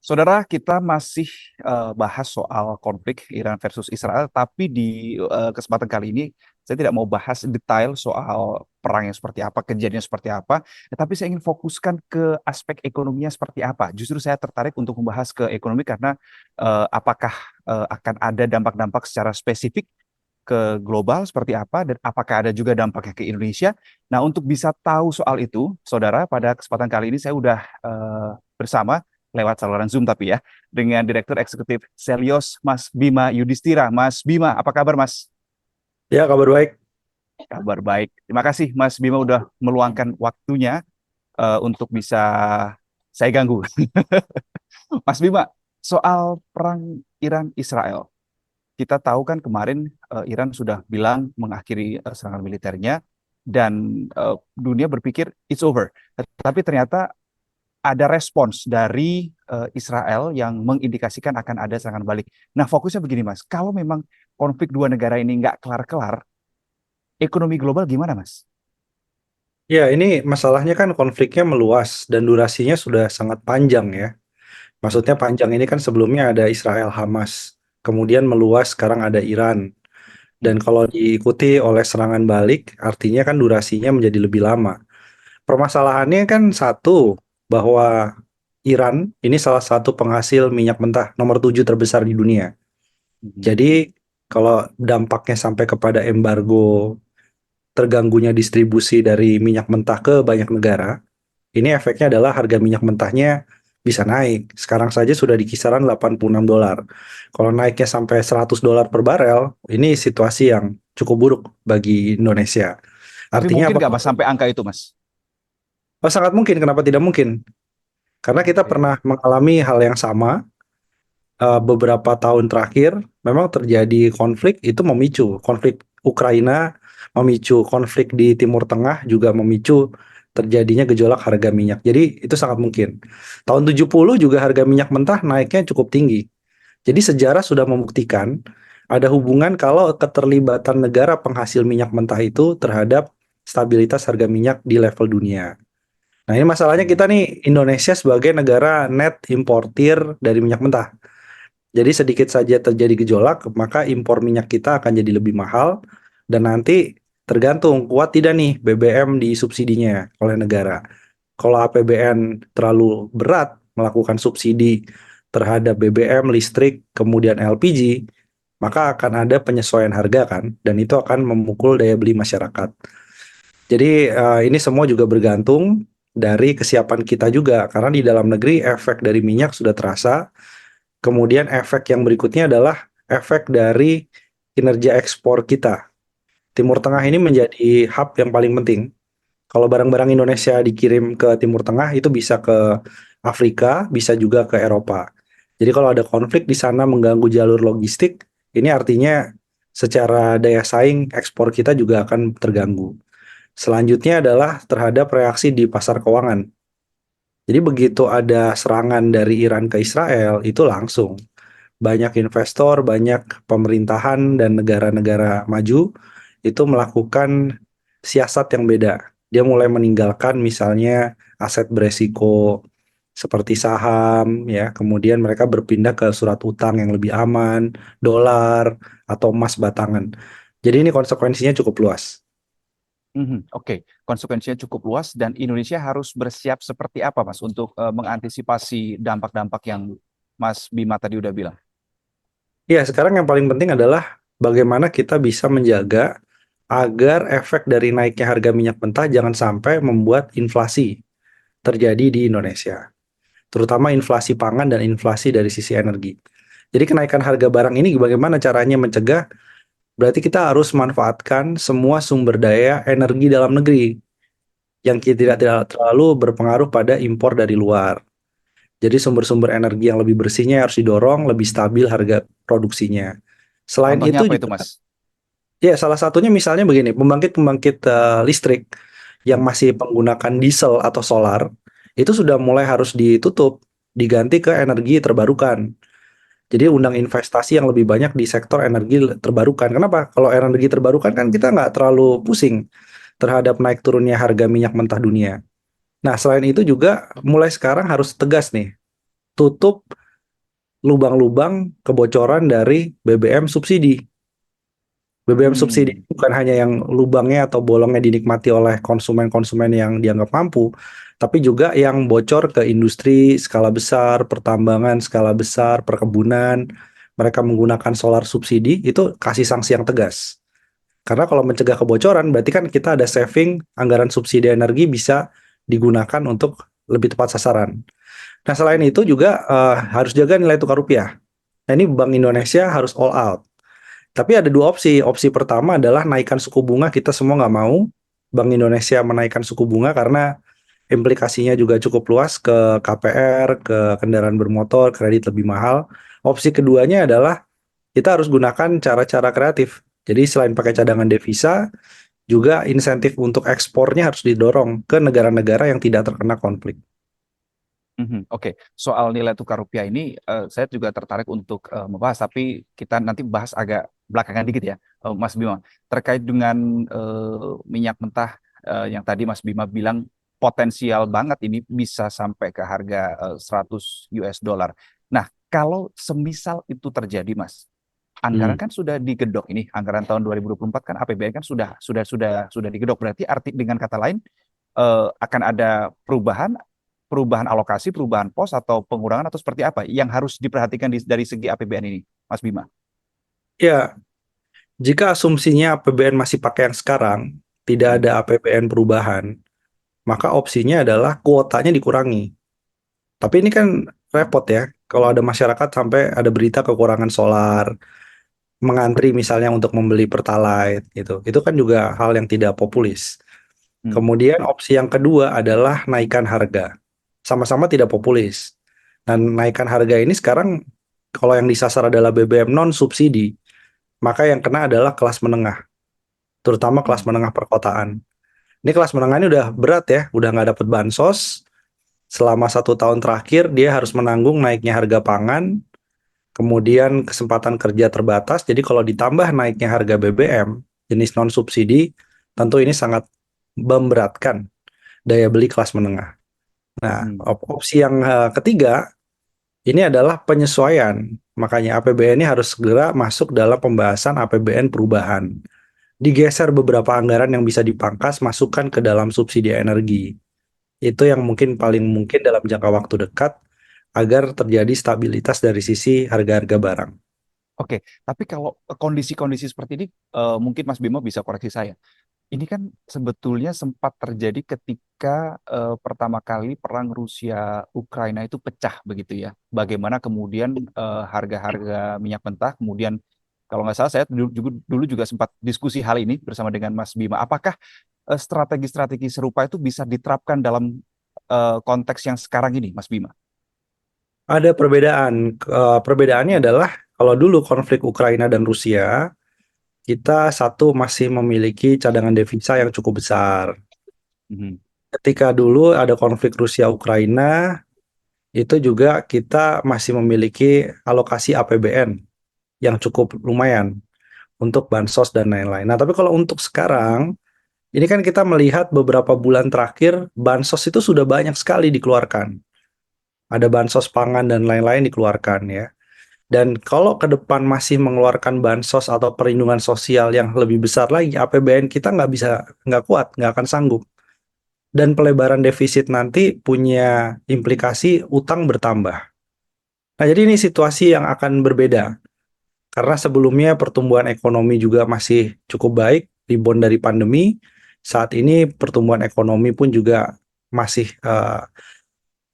Saudara, kita masih bahas soal konflik Iran versus Israel, tapi di kesempatan kali ini saya tidak mau bahas detail soal perangnya seperti apa, kejadiannya seperti apa, tapi saya ingin fokuskan ke aspek ekonominya seperti apa. Justru saya tertarik untuk membahas ke ekonomi karena apakah akan ada dampak-dampak secara spesifik ke global seperti apa dan apakah ada juga dampaknya ke Indonesia. Nah, untuk bisa tahu soal itu, saudara, pada kesempatan kali ini saya sudah bersama lewat saluran Zoom tapi ya dengan Direktur Eksekutif Selios Mas Bima Yudhistira. Mas Bima, apa kabar Mas? Ya, kabar baik. Kabar baik. Terima kasih Mas Bima udah meluangkan waktunya untuk bisa saya ganggu. Mas Bima, soal perang Iran Israel. Kita tahu kan kemarin Iran sudah bilang mengakhiri serangan militernya dan dunia berpikir it's over. Tapi ternyata ada respons dari Israel yang mengindikasikan akan ada serangan balik. Nah, fokusnya begini, Mas. Kalau memang konflik dua negara ini nggak kelar-kelar, ekonomi global gimana, Mas? Ya, ini masalahnya kan konfliknya meluas dan durasinya sudah sangat panjang ya. Hmm. Maksudnya panjang ini kan sebelumnya ada Israel Hamas, kemudian meluas sekarang ada Iran. Dan Hmm. kalau diikuti oleh serangan balik, artinya kan durasinya menjadi lebih lama. Permasalahannya kan satu, bahwa Iran ini salah satu penghasil minyak mentah nomor 7 terbesar di dunia. Hmm. Jadi kalau dampaknya sampai kepada embargo, terganggunya distribusi dari minyak mentah ke banyak negara, ini efeknya adalah harga minyak mentahnya bisa naik. Sekarang saja sudah di kisaran $86. Kalau naiknya sampai $100 per barel, ini situasi yang cukup buruk bagi Indonesia. Tapi Artinya mungkin apa? nggak, Mas, sampai angka itu, Mas? Oh, sangat mungkin. Kenapa tidak mungkin? Karena kita Oke. pernah mengalami hal yang sama beberapa tahun terakhir. Memang terjadi konflik itu memicu konflik Ukraina, memicu konflik di Timur Tengah, juga memicu terjadinya gejolak harga minyak. Jadi itu sangat mungkin. Tahun 70 juga harga minyak mentah naiknya cukup tinggi. Jadi sejarah sudah membuktikan ada hubungan kalau keterlibatan negara penghasil minyak mentah itu terhadap stabilitas harga minyak di level dunia. Nah, ini masalahnya kita Hmm. nih Indonesia sebagai negara net importir dari minyak mentah. Jadi sedikit saja terjadi gejolak, maka impor minyak kita akan jadi lebih mahal dan nanti tergantung kuat tidak nih BBM di subsidinya oleh negara. Kalau APBN terlalu berat melakukan subsidi terhadap BBM, listrik, kemudian LPG, maka akan ada penyesuaian harga kan, dan itu akan memukul daya beli masyarakat. Jadi ini semua juga bergantung dari kesiapan kita juga, karena di dalam negeri efek dari minyak sudah terasa. Kemudian efek yang berikutnya adalah efek dari kinerja ekspor kita. Timur Tengah ini Hmm. menjadi hub yang paling penting. Kalau barang-barang Indonesia dikirim ke Timur Tengah itu bisa ke Afrika, bisa juga ke Eropa. Jadi kalau ada konflik di sana mengganggu jalur logistik, ini artinya secara daya saing ekspor kita juga akan terganggu. Selanjutnya adalah terhadap reaksi di pasar keuangan. Jadi begitu ada serangan dari Iran ke Israel, itu langsung banyak investor, banyak pemerintahan dan negara-negara maju itu melakukan siasat yang beda. Dia mulai meninggalkan misalnya aset beresiko seperti saham ya, kemudian mereka berpindah ke surat utang yang lebih aman, dolar atau emas batangan. Jadi ini konsekuensinya cukup luas. Mhm. Oke, konsekuensinya cukup luas dan Indonesia harus bersiap seperti apa, Mas, untuk mengantisipasi dampak-dampak yang Mas Bima tadi udah bilang? Ya, sekarang yang paling penting adalah bagaimana kita bisa menjaga agar efek dari naiknya harga minyak mentah jangan sampai membuat inflasi terjadi di Indonesia, terutama inflasi pangan dan inflasi dari sisi energi. Jadi kenaikan harga barang ini bagaimana caranya mencegah? Berarti kita harus manfaatkan semua sumber daya energi dalam negeri yang tidak terlalu berpengaruh pada impor dari luar. Jadi sumber-sumber energi yang lebih bersihnya harus didorong, lebih stabil harga produksinya. Selain Contohnya itu apa itu, juga, Mas? ya salah satunya misalnya begini, pembangkit-pembangkit listrik yang masih menggunakan diesel atau solar, itu sudah mulai harus ditutup, diganti ke energi terbarukan. Jadi undang investasi yang lebih banyak di sektor energi terbarukan. Kenapa? Kalau energi terbarukan kan kita nggak terlalu pusing terhadap naik turunnya harga minyak mentah dunia. Nah, selain itu juga mulai sekarang harus tegas nih. tutup lubang-lubang kebocoran dari BBM subsidi. BBM subsidi Hmm. bukan hanya yang lubangnya atau bolongnya dinikmati oleh konsumen-konsumen yang dianggap mampu, tapi juga yang bocor ke industri skala besar, pertambangan skala besar, perkebunan. Mereka menggunakan solar subsidi, itu kasih sanksi yang tegas. Karena kalau mencegah kebocoran, berarti kan kita ada saving anggaran subsidi energi bisa digunakan untuk lebih tepat sasaran. Nah, selain itu juga harus jaga nilai tukar rupiah. Nah, ini Bank Indonesia harus all out. Tapi ada dua opsi. Opsi pertama adalah naikkan suku bunga. Kita semua nggak mau Bank Indonesia menaikkan suku bunga karena implikasinya juga cukup luas ke KPR, ke kendaraan bermotor, kredit lebih mahal. Opsi keduanya adalah kita harus gunakan cara-cara kreatif. Jadi selain pakai cadangan devisa, juga insentif untuk ekspornya harus didorong ke negara-negara yang tidak terkena konflik. Mhm. Oke, soal nilai tukar rupiah ini saya juga tertarik untuk membahas, tapi kita nanti bahas agak belakangan dikit ya, Mas Bima. Terkait dengan minyak mentah yang tadi Mas Bima bilang potensial banget ini bisa sampai ke harga 100 US dollar. Nah, kalau semisal itu terjadi, Mas, anggaran Hmm. kan sudah digedok ini, anggaran tahun 2024 kan APBN kan sudah digedok. Berarti arti dengan kata lain akan ada perubahan alokasi, perubahan pos atau pengurangan atau seperti apa yang harus diperhatikan dari segi APBN ini, Mas Bima? Ya, jika asumsinya APBN masih pakai yang sekarang, tidak Hmm. ada APBN perubahan, maka opsinya adalah kuotanya dikurangi. Tapi ini kan repot ya, kalau ada masyarakat sampai ada berita kekurangan solar, mengantri misalnya untuk membeli Pertalite gitu. Itu kan juga hal yang tidak populis. Hmm. Kemudian opsi yang kedua adalah naikkan harga. Sama-sama tidak populis. Dan naikkan harga ini sekarang kalau yang disasar adalah BBM non subsidi, maka yang kena adalah kelas menengah, terutama kelas Hmm. menengah perkotaan. Ini kelas menengah ini udah berat ya, udah nggak dapat bansos. Selama 1 tahun terakhir dia harus menanggung naiknya harga pangan, kemudian kesempatan kerja terbatas. Jadi kalau ditambah naiknya harga BBM jenis non subsidi, tentu ini sangat memberatkan daya beli kelas menengah. Nah, Hmm. opsi yang ketiga ini adalah penyesuaian. Makanya APBN ini harus segera masuk dalam pembahasan APBN perubahan. Digeser beberapa anggaran yang bisa dipangkas, masukkan ke dalam subsidi energi. Itu yang mungkin paling mungkin dalam jangka waktu dekat agar terjadi stabilitas dari sisi harga-harga barang. Oke, tapi kalau kondisi-kondisi seperti ini, mungkin Mas Bima bisa koreksi saya. Ini kan sebetulnya sempat terjadi ketika pertama kali perang Rusia Ukraina itu pecah begitu ya. Bagaimana kemudian harga-harga minyak mentah kemudian kalau nggak salah saya dulu juga sempat diskusi hal ini bersama dengan Mas Bima. Apakah strategi-strategi serupa itu bisa diterapkan dalam konteks yang sekarang ini, Mas Bima? Ada perbedaan. Perbedaannya adalah kalau dulu konflik Ukraina dan Rusia, kita satu masih memiliki cadangan devisa yang cukup besar. Mhm. Ketika dulu ada konflik Rusia Ukraina, itu juga kita masih memiliki alokasi APBN yang cukup lumayan untuk bansos dan lain-lain. Nah, tapi kalau untuk sekarang, ini kan kita melihat beberapa bulan terakhir bansos itu sudah banyak sekali dikeluarkan. Ada bansos pangan dan lain-lain dikeluarkan ya. Dan kalau ke depan masih mengeluarkan bansos atau perlindungan sosial yang lebih besar lagi, APBN kita nggak kuat, nggak akan sanggup. Dan pelebaran defisit nanti punya implikasi utang bertambah. Nah, jadi ini situasi yang akan berbeda. Karena sebelumnya pertumbuhan ekonomi juga masih cukup baik, rebound dari pandemi. Saat ini pertumbuhan ekonomi pun juga masih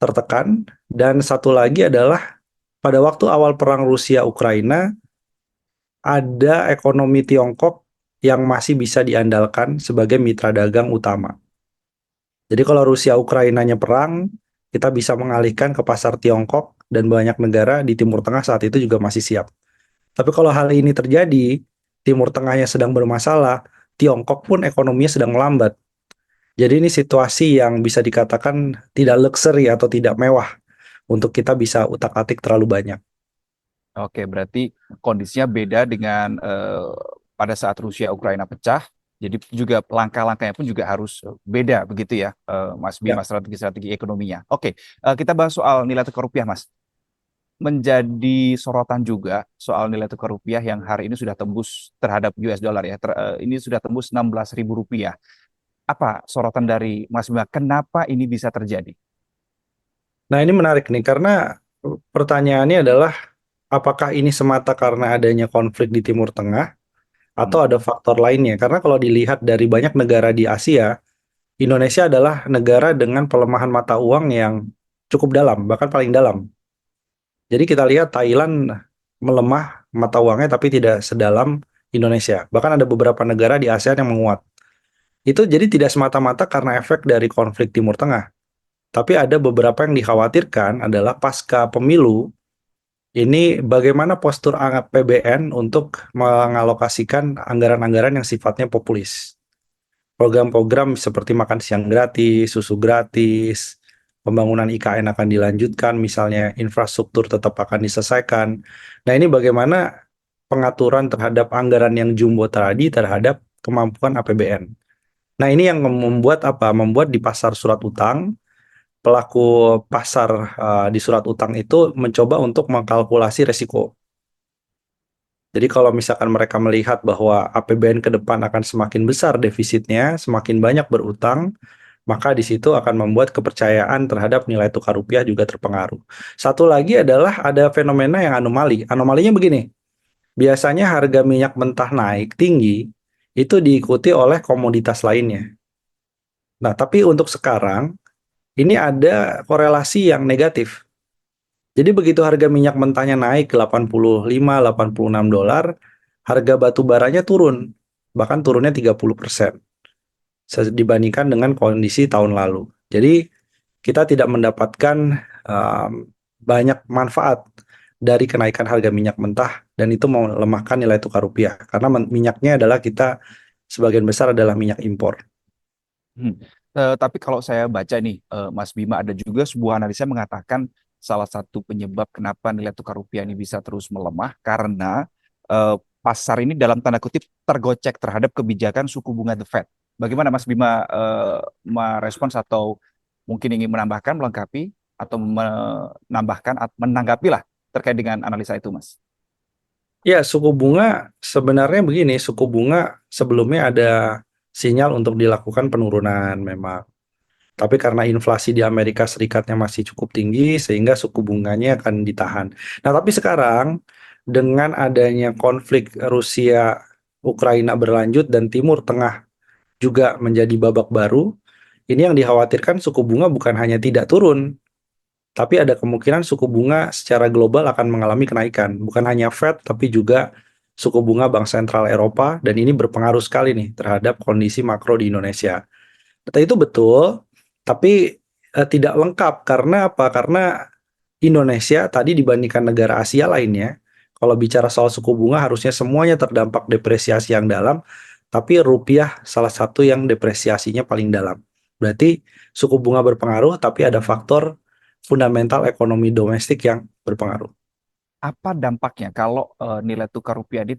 tertekan. Dan satu lagi adalah pada waktu awal perang Rusia Ukraina, ada ekonomi Tiongkok yang masih bisa diandalkan sebagai mitra dagang utama. Jadi kalau Rusia Ukrainanya perang, kita bisa mengalihkan ke pasar Tiongkok dan banyak negara di Timur Tengah saat itu juga masih siap. Tapi kalau hal ini terjadi, Timur Tengahnya sedang bermasalah, Tiongkok pun ekonominya sedang melambat. Jadi ini situasi yang bisa dikatakan tidak luxury atau tidak mewah untuk kita bisa utak-atik terlalu banyak. Oke, berarti kondisinya beda dengan pada saat Rusia Ukraina pecah. Jadi juga langkah-langkahnya pun juga harus beda begitu ya, Mas Ya, Bima, strategi-strategi ekonominya. Oke, kita bahas soal nilai tukar rupiah, Mas. menjadi sorotan juga soal nilai tukar rupiah yang hari ini sudah tembus terhadap US dollar ya. Ini sudah tembus 16.000 rupiah. Apa sorotan dari Mas Bima? Kenapa ini bisa terjadi? Nah, ini menarik nih karena pertanyaannya adalah apakah ini semata karena adanya konflik di Timur Tengah atau Hmm. ada faktor lainnya? Karena kalau dilihat dari banyak negara di Asia, Indonesia adalah negara dengan pelemahan mata uang yang cukup dalam, bahkan paling dalam. Jadi kita lihat Thailand melemah mata uangnya tapi tidak sedalam Indonesia. Bahkan ada beberapa negara di ASEAN yang menguat. Itu jadi tidak semata-mata karena efek dari konflik Timur Tengah. Tapi ada beberapa yang dikhawatirkan adalah pasca pemilu, ini bagaimana postur APBN untuk mengalokasikan anggaran-anggaran yang sifatnya populis. Program-program seperti makan siang gratis, susu gratis, pembangunan IKN akan dilanjutkan, misalnya infrastruktur tetap akan diselesaikan. Nah, ini bagaimana pengaturan terhadap anggaran yang jumbo tadi terhadap kemampuan APBN. Nah, ini yang membuat apa? Membuat di pasar surat utang, pelaku pasar di surat utang itu mencoba untuk mengkalkulasi resiko. Jadi kalau misalkan mereka melihat bahwa APBN ke depan akan semakin besar defisitnya, semakin banyak berutang, maka di situ akan membuat kepercayaan terhadap nilai tukar rupiah juga terpengaruh. Satu lagi adalah ada fenomena yang anomali. Anomalinya begini, biasanya harga minyak mentah naik tinggi, itu diikuti oleh komoditas lainnya. Nah, tapi untuk sekarang, ini ada korelasi yang negatif. Jadi begitu harga minyak mentahnya naik ke 85, 86 dolar, harga batu baranya turun, bahkan turunnya 30% dibandingkan dengan kondisi tahun lalu. Jadi kita tidak mendapatkan banyak manfaat dari kenaikan harga minyak mentah dan itu melemahkan nilai tukar rupiah karena minyaknya adalah kita sebagian besar adalah minyak impor. Hmm. Tapi kalau saya baca nih, Mas Bima, ada juga sebuah analisa mengatakan salah satu penyebab kenapa nilai tukar rupiah ini bisa terus melemah karena eh, pasar ini dalam tanda kutip tergocek terhadap kebijakan suku bunga The Fed. Bagaimana Mas Bima merespons atau mungkin ingin menambahkan, melengkapi atau menambahkan, menanggapi lah terkait dengan analisa itu, Mas? Ya, suku bunga sebenarnya begini, suku bunga sebelumnya ada sinyal untuk dilakukan penurunan memang. Tapi karena inflasi di Amerika Serikatnya masih cukup tinggi, sehingga suku bunganya akan ditahan. Nah, tapi sekarang dengan adanya konflik Rusia Ukraina berlanjut dan Timur Tengah juga menjadi babak baru, ini yang dikhawatirkan suku bunga bukan hanya tidak turun, tapi ada kemungkinan suku bunga secara global akan mengalami kenaikan. Bukan hanya Fed, tapi juga suku bunga Bank Sentral Eropa, dan ini berpengaruh sekali nih terhadap kondisi makro di Indonesia. Data itu betul, tapi tidak lengkap. Karena apa? Karena Indonesia tadi dibandingkan negara Asia lainnya, kalau bicara soal suku bunga harusnya semuanya terdampak depresiasi yang dalam, tapi rupiah salah satu yang depresiasinya paling dalam. Berarti suku bunga berpengaruh, tapi ada faktor fundamental ekonomi domestik yang berpengaruh. Apa dampaknya kalau nilai tukar rupiah ini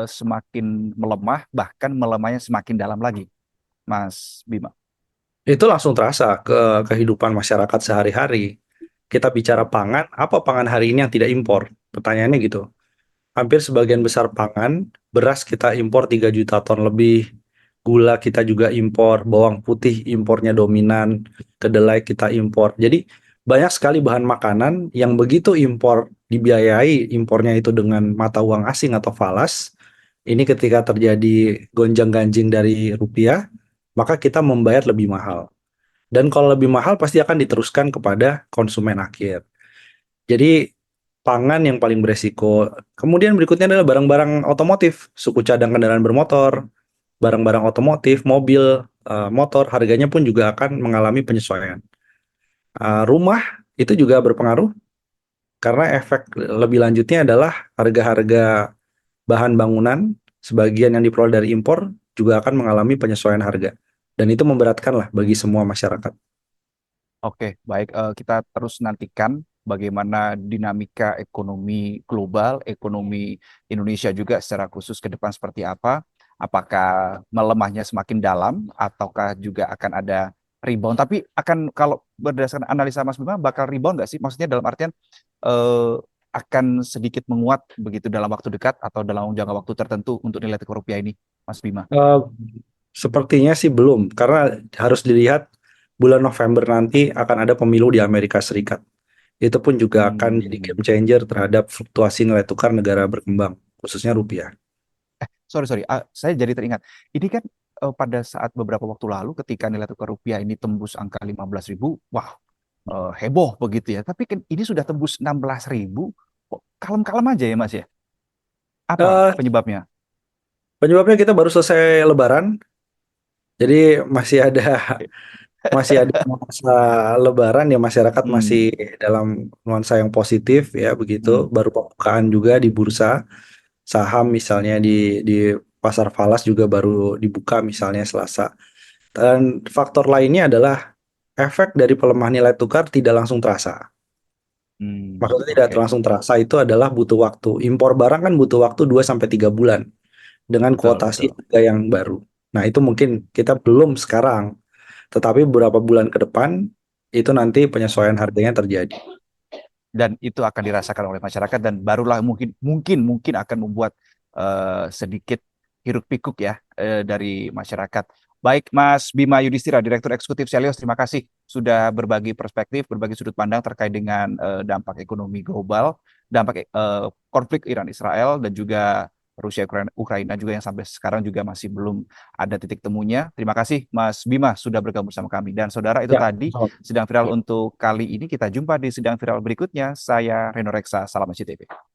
semakin melemah, bahkan melemahnya semakin dalam lagi, Mas Bima? Itu langsung terasa ke kehidupan masyarakat sehari-hari. Kita bicara pangan, apa pangan hari ini yang tidak impor? Pertanyaannya gitu. Hampir sebagian besar pangan, beras kita impor 3 juta ton lebih, gula kita juga impor, bawang putih impornya dominan, kedelai kita impor. Jadi banyak sekali bahan makanan yang begitu impor dibiayai impornya itu dengan mata uang asing atau falas. Ini ketika terjadi gonjang-ganjing dari rupiah, maka kita membayar lebih mahal. Dan kalau lebih mahal pasti akan diteruskan kepada konsumen akhir. Jadi pangan yang paling beresiko. Kemudian berikutnya adalah barang-barang otomotif, suku cadang kendaraan bermotor, barang-barang otomotif, mobil, motor, harganya pun juga akan mengalami penyesuaian. Rumah itu juga berpengaruh karena efek lebih lanjutnya adalah harga-harga bahan bangunan, sebagian yang diperoleh dari impor juga akan mengalami penyesuaian harga. Dan itu memberatkan lah bagi semua masyarakat. Oke, baik. Kita terus nantikan bagaimana dinamika ekonomi global, ekonomi Indonesia juga secara khusus ke depan seperti apa. Apakah melemahnya semakin dalam, ataukah juga akan ada rebound. Tapi akan, kalau berdasarkan analisa Mas Bima, bakal rebound nggak sih? Maksudnya dalam artian eh, akan sedikit menguat begitu dalam waktu dekat atau dalam jangka waktu tertentu untuk nilai tukar rupiah ini, Mas Bima? Eh, Sepertinya sih belum, karena harus dilihat bulan November nanti akan ada pemilu di Amerika Serikat. Itu pun juga akan jadi Hmm. game changer terhadap fluktuasi nilai tukar negara berkembang, khususnya rupiah. Sorry, saya jadi teringat. Ini kan pada saat beberapa waktu lalu ketika nilai tukar rupiah ini tembus angka 15.000, wah, heboh begitu ya. Tapi kan ini sudah tembus 16.000, kok kalem-kalem aja ya Mas ya? Apa Eh, penyebabnya? Penyebabnya kita baru selesai Lebaran, jadi masih ada masih ada nuansa Lebaran ya, masyarakat masih Hmm, dalam nuansa yang positif ya begitu. hmm, Baru pembukaan juga di bursa saham misalnya di pasar falas juga baru dibuka misalnya Selasa. Dan faktor lainnya adalah efek dari pelemahan nilai tukar tidak langsung terasa. Maksudnya tidak oke, langsung terasa itu adalah butuh waktu. Impor barang kan butuh waktu 2 sampai 3 bulan dengan betul, kuotasi betul. harga yang baru. Nah, itu mungkin kita belum sekarang, tetapi beberapa bulan ke depan itu nanti penyesuaian harganya terjadi. Dan itu akan dirasakan oleh masyarakat dan barulah mungkin mungkin mungkin akan membuat sedikit hiruk pikuk ya dari masyarakat. Baik, Mas Bima Yudhistira, Direktur Eksekutif Selios, terima kasih sudah berbagi perspektif, berbagi sudut pandang terkait dengan dampak ekonomi global, dampak konflik Iran-Israel dan juga Rusia Ukraina juga yang sampai sekarang juga masih belum ada titik temunya. Terima kasih Mas Bima sudah bergabung bersama kami. Dan saudara, itu Ya, tadi sedang viral untuk kali ini. Kita jumpa di sedang viral berikutnya. Saya Reno Reksa, salam SCTV.